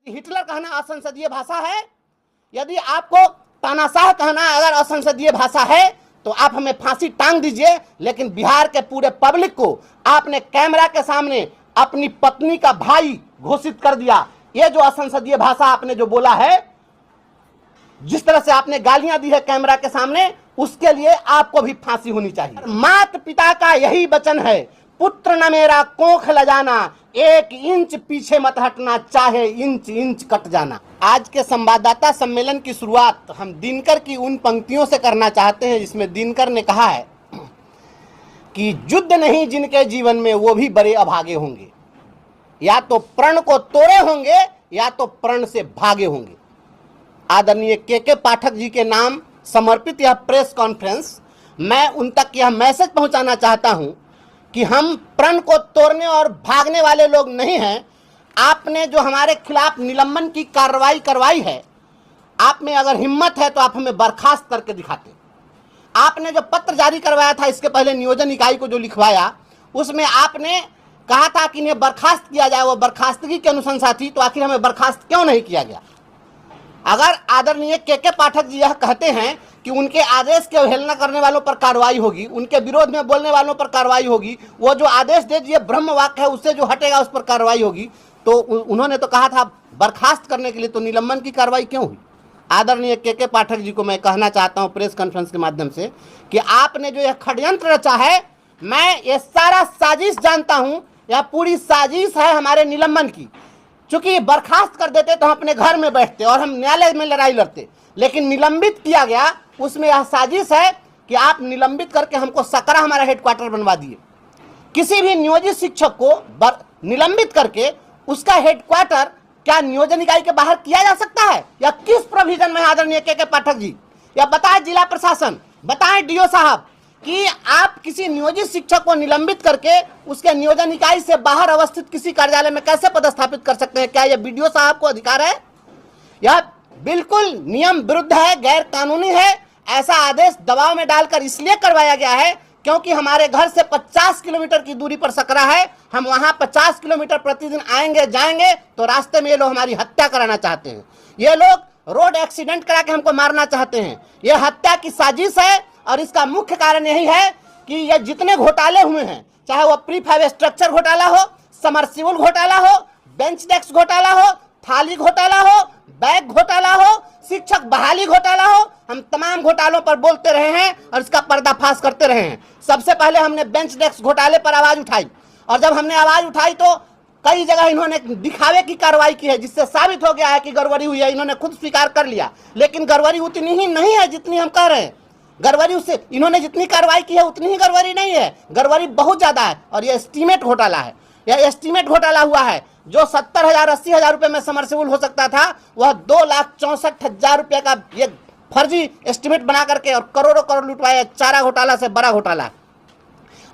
Hitler कहना असंसदीय भाषा है? यदि आपको तानाशाह कहना अगर असंसदीय भाषा है तो आप हमें फांसी टांग दीजिए, लेकिन बिहार के पूरे पब्लिक को आपने कैमरा के सामने अपनी पत्नी का भाई घोषित कर दिया। ये जो असंसदीय भाषा आपने जो बोला है, जिस तरह से आपने गालियां दी है कैमरा के सामने, उसके लिए आपको भी फांसी होनी चाहिए। माता पिता का यही वचन है, पुत्र न मेरा कोख ल जाना, 1 इंच पीछे मत हटना, चाहे इंच इंच कट जाना। आज के संवाददाता सम्मेलन की शुरुआत हम दिनकर की उन पंक्तियों से करना चाहते हैं जिसमें दिनकर ने कहा है कि युद्ध नहीं जिनके जीवन में वो भी बड़े अभागे होंगे, या तो प्रण को तोड़े होंगे या तो प्रण से भागे होंगे। आदरणीय के पाठक जी के नाम समर्पित यह प्रेस कॉन्फ्रेंस, मैं उन तक यह मैसेज पहुंचाना चाहता हूं कि हम प्रण को तोड़ने और भागने वाले लोग नहीं हैं। आपने जो हमारे खिलाफ निलंबन की कार्रवाई करवाई है, आप में अगर हिम्मत है तो आप हमें बर्खास्त करके दिखाते। आपने जो पत्र जारी करवाया था इसके पहले नियोजन इकाई को जो लिखवाया, उसमें आपने कहा था कि इन्हें बर्खास्त किया जाए, वो बर्खास्तगी की अनुशंसा थी, तो आखिर हमें बर्खास्त क्यों नहीं किया गया? अगर आदरणीय के पाठक जी यह कहते हैं कि उनके आदेश की अवहेलना करने वालों पर कार्रवाई होगी, उनके विरोध में बोलने वालों पर कार्रवाई होगी, वो जो आदेश दे दिए ब्रह्म वाक्य है उससे जो हटेगा उस पर कार्रवाई होगी, तो उन्होंने तो कहा था बर्खास्त करने के लिए, तो निलंबन की कार्रवाई क्यों हुई? आदरणीय के पाठक जी को मैं कहना चाहता हूं प्रेस कॉन्फ्रेंस के माध्यम से कि आपने जो यह षड्यंत्र रचा है, मैं ये सारा साजिश जानता हूं, यह पूरी साजिश है हमारे निलंबन की। चूंकि बर्खास्त कर देते तो हम अपने घर में बैठते और हम न्यायालय में लड़ाई लड़ते, लेकिन निलंबित किया गया, उसमें यह साजिश है कि आप निलंबित करके हमको सकरा हमारा हेडक्वार्टर बनवा दिए। किसी भी नियोजित शिक्षक को निलंबित करके उसका हेडक्वार्टर क्या नियोजन इकाई के बाहर किया जा सकता है, या किस प्रोविजन में? आदरणीय के पाठक जी, या बताएं जिला प्रशासन, बताएं डीओ साहब कि आप किसी नियोजित शिक्षक को निलंबित करके उसके नियोजन इकाई से बाहर अवस्थित किसी कार्यालय में कैसे पदस्थापित कर सकते हैं? क्या यह बीडीओ साहब को अधिकार है? यह बिल्कुल नियम विरुद्ध है, गैर कानूनी है। ऐसा आदेश दबाव में डालकर इसलिए करवाया गया है क्योंकि हमारे घर से 50 किलोमीटर की दूरी पर सकरा है। हम वहां 50 किलोमीटर प्रतिदिन आएंगे जाएंगे, तो रास्ते में ये लोग हमारी हत्या कराना चाहते हैं। ये लोग रोड एक्सीडेंट करा के हमको मारना चाहते हैं। ये हत्या की साजिश है और इसका मुख्य कारण यही है कि ये जितने घोटाले हुए हैं, चाहे वो प्रीफैब स्ट्रक्चर घोटाला हो, समरसिबल घोटाला हो, बेंच डेस्क घोटाला हो, थाली घोटाला हो, बैग घोटाला हो, शिक्षक बहाली घोटाला हो, हम तमाम घोटालों पर बोलते रहे हैं और इसका पर्दाफाश करते रहे हैं। सबसे पहले हमने बेंच डेस्क घोटाले पर आवाज उठाई, और जब हमने आवाज उठाई तो कई जगह इन्होंने दिखावे की कार्रवाई की है, जिससे साबित हो गया है कि गड़बड़ी हुई है। इन्होंने खुद स्वीकार कर लिया, लेकिन गड़बड़ी उतनी ही नहीं है जितनी हम कह रहे हैं। गड़बड़ी उससे इन्होंने जितनी कार्रवाई की है उतनी ही गड़बड़ी नहीं है, गड़बड़ी बहुत ज्यादा है। और ये एस्टीमेट घोटाला है, यह एस्टीमेट घोटाला हुआ है। जो 70,000 80,000 रुपए में समरसिबल हो सकता था, वह 2,64,000 रुपए का ये फर्जी एस्टीमेट बना करके और करोड़ों करोड़ लुटवाया। चारा घोटाला से बड़ा घोटाला,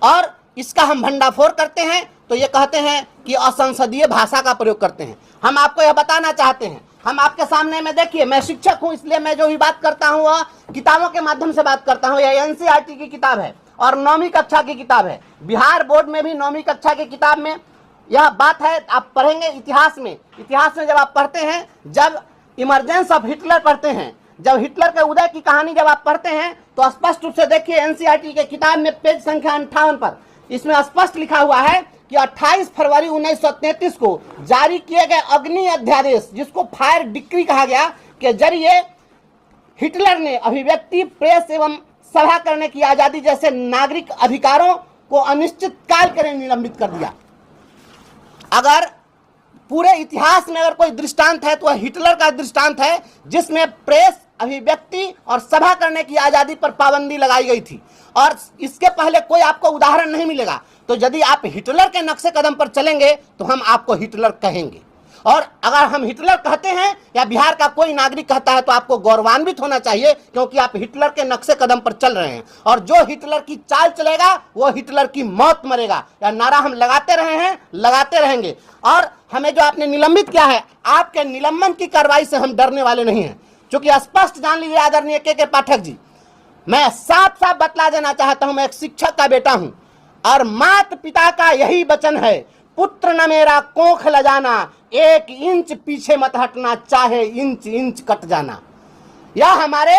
और इसका हम भंडाफोड़ करते हैं तो ये कहते हैं कि असंसदीय भाषा का प्रयोग करते हैं। हम आपको यह बताना चाहते हैं, हम आपके सामने में, देखिए मैं शिक्षक हूं, इसलिए मैं जो भी बात करता हूं वह किताबों के माध्यम से बात करता हूं। यह एनसीईआरटी की किताब है और 9वीं कक्षा की किताब है। बिहार बोर्ड में भी 9वीं कक्षा की किताब में यह बात है। आप पढ़ेंगे इतिहास में जब आप पढ़ते हैं, जब इमरजेंस ऑफ हिटलर पढ़ते हैं, जब हिटलर के उदय की कहानी जब आप पढ़ते हैं, तो स्पष्ट रूप से देखिए एनसीईआरटी के किताब में पेज संख्या 58 पर इसमें स्पष्ट लिखा हुआ है कि 28 फरवरी 1933 को जारी किए गए अग्नि अध्यादेश, जिसको फायर डिक्री कहा गया, के जरिए हिटलर ने अभिव्यक्ति, प्रेस एवं सभा करने की आजादी जैसे नागरिक अधिकारों को अनिश्चित काल के लिए निलंबित कर दिया। अगर पूरे इतिहास में अगर कोई दृष्टांत है तो वह हिटलर का दृष्टांत है, जिसमें प्रेस, अभिव्यक्ति और सभा करने की आजादी पर पाबंदी लगाई गई थी, और इसके पहले कोई आपको उदाहरण नहीं मिलेगा। तो यदि आप हिटलर के नक्शे कदम पर चलेंगे तो हम आपको हिटलर कहेंगे, और अगर हम हिटलर कहते हैं या बिहार का कोई नागरिक कहता है तो आपको गौरवान्वित होना चाहिए, क्योंकि आप हिटलर के नक्शे कदम पर चल रहे हैं। और जो हिटलर की चाल चलेगा वो हिटलर की मौत मरेगा। यह नारा हम लगाते रहे हैं, लगाते रहेंगे। और हमें जो आपने निलंबित किया है, आपके निलंबन की कार्रवाई से हम डरने वाले नहीं हैं। चूंकि स्पष्ट जान लीजिए आदरणीय के पाठक जी, मैं साफ साफ बतला देना चाहता हूं, मैं एक शिक्षक का बेटा हूं और माता पिता का यही वचन है, पुत्र न मेरा कोख ल जाना, 1 इंच पीछे मत हटना, चाहे इंच इंच कट जाना। यह हमारे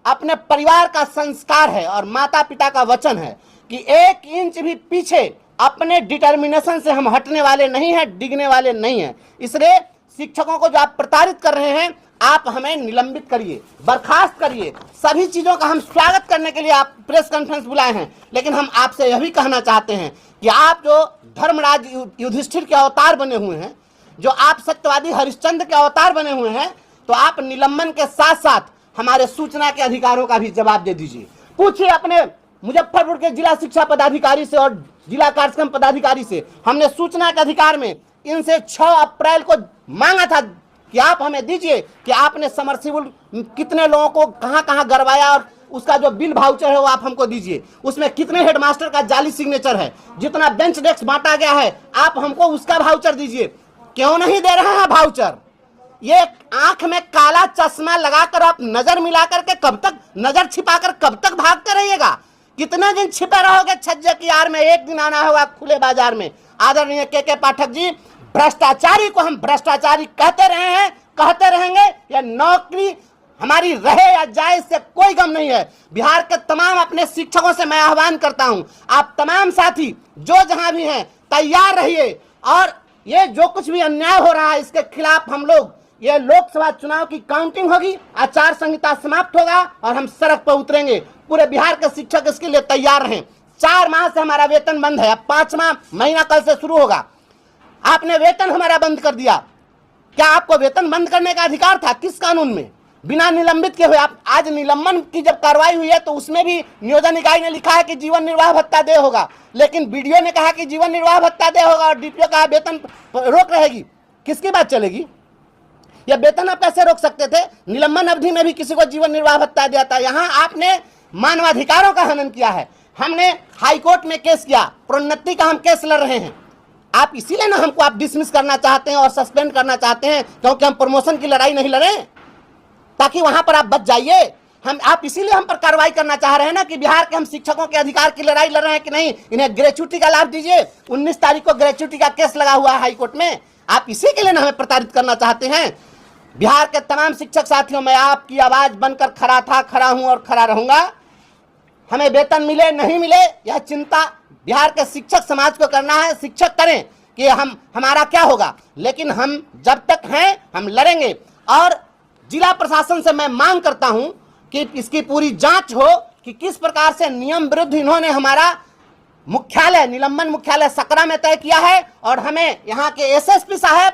अपने परिवार का संस्कार है और माता पिता का वचन है कि 1 इंच भी पीछे अपने डिटर्मिनेशन से हम हटने वाले नहीं हैं, डिगने वाले नहीं हैं। इसलिए शिक्षकों को जो आप प्रताड़ित कर रहे हैं, आप हमें निलंबित करिए, बर्खास्त करिए। सभी चीजों का हम स्वागत करने के लिए आप प्रेस कॉन्फ्रेंस बुलाए हैं, लेकिन हम आपसे यह भी कहना चाहते हैं कि आप जो धर्मराज युधिष्ठिर के अवतार बने हुए हैं, जो आप सत्यवादी हरिश्चंद्र के अवतार बने हुए हैं, तो आप निलंबन के साथ साथ हमारे सूचना के अधिकारों का भी जवाब दे दीजिए। पूछिए अपने मुजफ्फरपुर के जिला शिक्षा पदाधिकारी से और जिला कार्यक्रम पदाधिकारी से। हमने सूचना के अधिकार में इनसे 6 अप्रैल को मांगा था कि आप हमें दीजिए कि आपने समरसीबल कितने लोगों को कहां कहां गड़वाया और उसका जो बिल वाउचर है वो आप हमको दीजिए। उसमें कितने हेडमास्टर का जाली सिग्नेचर है, जितना बेंच डेस्क बांटा गया है, आप हमको उसका वाउचर दीजिए। क्यों नहीं दे रहे हैं वाउचर? ये आंख में काला चश्मा लगाकर आप नजर मिलाकर के कब तक, नजर छिपाकर कब तक भागते रहिएगा? कितने दिन छिपे रहोगे छज्जे की आड़ में? एक दिन आना होगा खुले बाजार में। आदरणीय के पाठक जी, भ्रष्टाचारी को हम भ्रष्टाचारी कहते रहे हैं, कहते रहेंगे। यह नौकरी हमारी रहे या जाए इससे कोई गम नहीं है। बिहार के तमाम अपने शिक्षकों से मैं आह्वान करता हूं, आप तमाम साथी जो जहां भी हैं तैयार रहिए और ये जो कुछ भी अन्याय हो रहा है इसके खिलाफ हम लोग, ये लोकसभा चुनाव की काउंटिंग होगी, आचार संहिता समाप्त होगा और हम सड़क पर उतरेंगे। पूरे बिहार के शिक्षक इसके लिए तैयार रहें। 4 माह से हमारा वेतन बंद है, अब 5वां महीना कल से शुरू होगा। आपने वेतन हमारा बंद कर दिया। क्या आपको वेतन बंद करने का अधिकार था? किस कानून में? बिना निलंबित किए हुए। आप आज निलंबन की जब कार्रवाई हुई है तो उसमें भी नियोजन निकाय ने लिखा है कि जीवन निर्वाह भत्ता दे होगा, लेकिन बीडीओ ने कहा कि जीवन निर्वाह भत्ता दे होगा और डीपीओ कहा वेतन रोक रहेगी। किसकी बात चलेगी? यह वेतन आप कैसे रोक सकते थे? निलंबन अवधि में भी किसी को जीवन निर्वाह भत्ता दिया था। यहाँ आपने मानवाधिकारों का हनन किया है। हमने हाईकोर्ट में केस किया, प्रोन्नति का हम केस लड़ रहे हैं। आप इसीलिए ना हमको आप डिसमिस करना चाहते हैं और सस्पेंड करना चाहते हैं, क्योंकि हम प्रमोशन की लड़ाई नहीं लड़े ताकि वहां पर आप बच जाइए। आप इसीलिए हम पर कार्रवाई करना चाह रहे हैं ना कि बिहार के हम शिक्षकों के अधिकार की लड़ाई लड़ रहे हैं कि नहीं, इन्हें ग्रेच्युटी का लाभ दीजिए। 19 तारीख को ग्रेच्युटी का केस लगा हुआ है हाईकोर्ट में। आप इसी के लिए ना हमें प्रताड़ित करना चाहते हैं। बिहार के तमाम शिक्षक साथियों, मैं आपकी आवाज बनकर खड़ा था, खड़ा हूं और खड़ा रहूंगा। हमें वेतन मिले नहीं मिले, यह चिंता बिहार के शिक्षक समाज को करना है। शिक्षक करें कि हमारा क्या होगा, लेकिन हम जब तक हैं हम लड़ेंगे। और जिला प्रशासन से मैं मांग करता हूं कि इसकी पूरी जांच हो कि किस प्रकार से नियम विरुद्ध इन्होंने हमारा मुख्यालय, निलंबन मुख्यालय सकरा में तय किया है। और हमें यहाँ के एसएसपी साहब,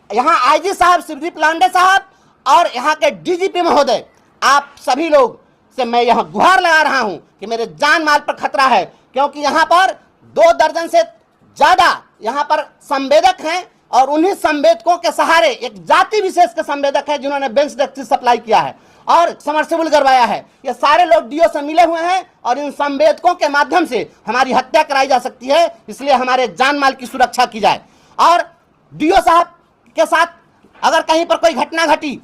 यहाँ आईजी साहब शिवदीप लांडे साहब और यहाँ के डीजीपी महोदय, आप सभी लोग से मैं यहाँ गुहार लगा रहा हूँ कि मेरे जान माल पर खतरा है, क्योंकि यहाँ पर 2 दर्जन से ज्यादा यहाँ पर संवेदक हैं और उन्हीं संवेदकों के सहारे एक जाति विशेष के संवेदक है जिन्होंने बेंच डेस्क सप्लाई किया है और समरसेबल करवाया है। ये सारे लोग डीओ से मिले हुए हैं और इन संवेदकों के माध्यम से हमारी हत्या कराई जा सकती है। इसलिए हमारे जान माल की सुरक्षा की जाए। और डीओ साहब के साथ अगर कहीं पर कोई घटना घटी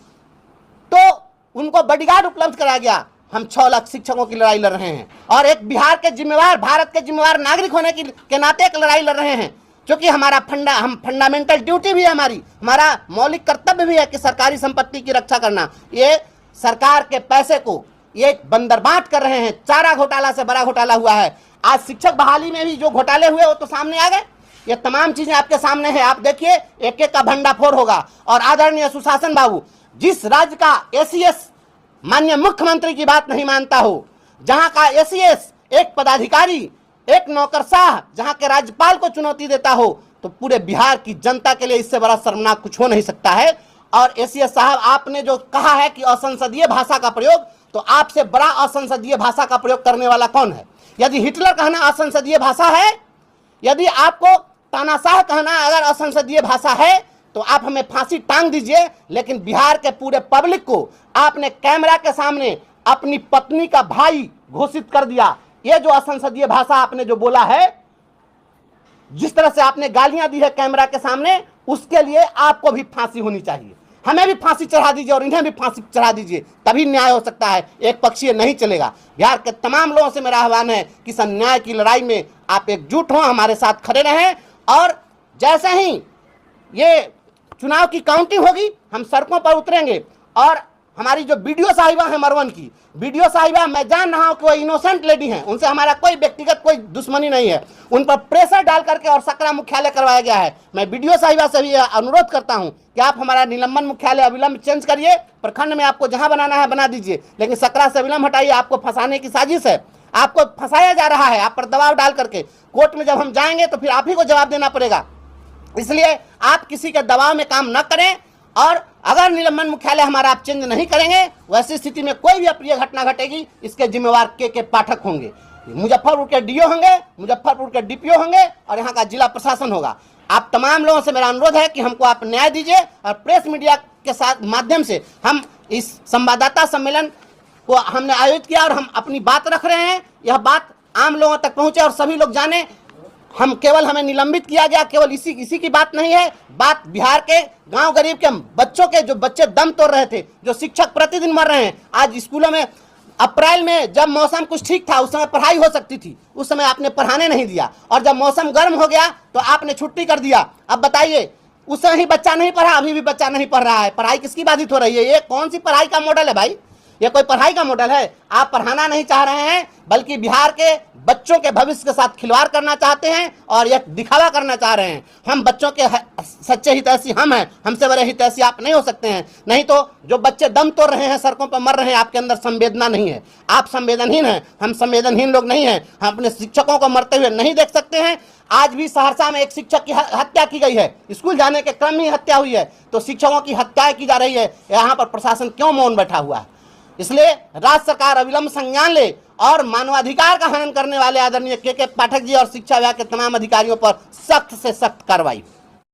तो उनको बॉडीगार्ड उपलब्ध कराया गया। हम 6 लाख शिक्षकों की लड़ाई लड़ रहे हैं और एक बिहार के जिम्मेवार, भारत के जिम्मेवार नागरिक होने के नाते एक लड़ाई लड़ रहे हैं, क्योंकि हमारा फंडामेंटल ड्यूटी भी है, हमारा मौलिक कर्तव्य भी है कि सरकारी संपत्ति की रक्षा करना। ये सरकार के पैसे को ये बंदरबांट कर रहे हैं। चारा घोटाला से बड़ा घोटाला हुआ है। आज शिक्षक बहाली में भी जो घोटाले हुए वो तो सामने आ गए। ये तमाम चीजें आपके सामने है, आप देखिए, एक एक का भंडाफोड़ होगा। और आदरणीय सुशासन बाबू, जिस राज्य का एसीएस माननीय मुख्यमंत्री की बात नहीं मानता हो, जहां का एसीएस एक पदाधिकारी, एक नौकरशाह जहां के राज्यपाल को चुनौती देता हो, तो पूरे बिहार की जनता के लिए इससे बड़ा शर्मनाक कुछ हो नहीं सकता है। और एसीएस साहब, आपने जो कहा है कि असंसदीय भाषा का प्रयोग, तो आपसे बड़ा असंसदीय भाषा का प्रयोग करने वाला कौन है? यदि हिटलर कहना असंसदीय भाषा है, यदि आपको तानाशाह कहना अगर असंसदीय भाषा है, तो आप हमें फांसी टांग दीजिए। लेकिन बिहार के पूरे पब्लिक को आपने कैमरा के सामने अपनी पत्नी का भाई घोषित कर दिया। ये जो असंसदीय भाषा आपने जो बोला है, जिस तरह से आपने गालियां दी है कैमरा के सामने, उसके लिए आपको भी फांसी होनी चाहिए। हमें भी फांसी चढ़ा दीजिए और इन्हें भी फांसी चढ़ा दीजिए, तभी न्याय हो सकता है। एक पक्षीय नहीं चलेगा। बिहार के तमाम लोगों से मेरा आह्वान है कि इस अन्याय की लड़ाई में आप एकजुट हों, हमारे साथ खड़े रहें। और जैसे ही ये चुनाव की काउंटिंग होगी हम सड़कों पर उतरेंगे। और हमारी जो वीडियो साहिबा है मरवन की वीडियो साहिबा, मैं जान रहा हूं कि वो इनोसेंट लेडी हैं, उनसे हमारा कोई व्यक्तिगत कोई दुश्मनी नहीं है, उन पर प्रेशर डाल करके और सकरा मुख्यालय करवाया गया है। मैं वीडियो साहिबा से भी अनुरोध करता हूं कि आप हमारा निलंबन मुख्यालय अविलंब चेंज करिए, प्रखंड में आपको जहां बनाना है बना दीजिए, लेकिन सकरा से अविलंब हटाइए। आपको फंसाने की साजिश है, आपको फंसाया जा रहा है, आप पर दबाव डाल करके। कोर्ट में जब हम जाएंगे तो फिर आप ही को जवाब देना पड़ेगा। इसलिए आप किसी के दबाव में काम न करें, और अगर निलंबन मुख्यालय हमारा आप चेंज नहीं करेंगे, वैसी स्थिति में कोई भी अप्रिय घटना घटेगी, इसके जिम्मेवार के पाठक होंगे, मुजफ्फरपुर के डीओ होंगे, मुजफ्फरपुर के डीपीओ होंगे, और यहाँ का जिला प्रशासन होगा। आप तमाम लोगों से मेरा अनुरोध है कि हमको आप न्याय दीजिए, और प्रेस मीडिया के साथ माध्यम से हम इस संवाददाता सम्मेलन को हमने आयोजित किया और हम अपनी बात रख रहे हैं। यह बात आम लोगों तक पहुंचे और सभी लोग जाने। हम केवल हमें निलंबित किया गया केवल इसी की बात नहीं है, बात बिहार के गांव गरीब के बच्चों के, जो बच्चे दम तोड़ रहे थे, जो शिक्षक प्रतिदिन मर रहे हैं। आज स्कूलों में अप्रैल में जब मौसम कुछ ठीक था उस समय पढ़ाई हो सकती थी, उस समय आपने पढ़ाने नहीं दिया, और जब मौसम गर्म हो गया तो आपने छुट्टी कर दिया। अब बताइए, उस समय ही बच्चा नहीं पढ़ा, अभी भी बच्चा नहीं पढ़ रहा है। पढ़ाई किसकी बाधित हो रही है? ये कौन सी पढ़ाई का मॉडल है भाई? ये कोई पढ़ाई का मॉडल है? आप पढ़ाना नहीं चाह रहे हैं, बल्कि बिहार के बच्चों के भविष्य के साथ खिलवाड़ करना चाहते हैं और यह दिखावा करना चाह रहे हैं। हम बच्चों के सच्चे हितैषी हम हैं, हमसे बड़े हितैषी आप नहीं हो सकते हैं। नहीं तो जो बच्चे दम तोड़ रहे हैं, सड़कों पर मर रहे हैं, आपके अंदर संवेदना नहीं है, आप संवेदनहीन हैं। हम संवेदनहीन लोग नहीं हैं, हम अपने शिक्षकों को मरते हुए नहीं देख सकते हैं। आज भी सहरसा में एक शिक्षक की हत्या की गई है, स्कूल जाने के क्रम में हत्या हुई है, तो शिक्षकों की हत्याएं की जा रही है। यहाँ पर प्रशासन क्यों मौन बैठा हुआ है? इसलिए राज्य सरकार अविलंब संज्ञान ले और मानवाधिकार का हनन करने वाले आदरणीय के पाठक जी और शिक्षा विभाग के तमाम अधिकारियों पर सख्त से सख्त कार्रवाई।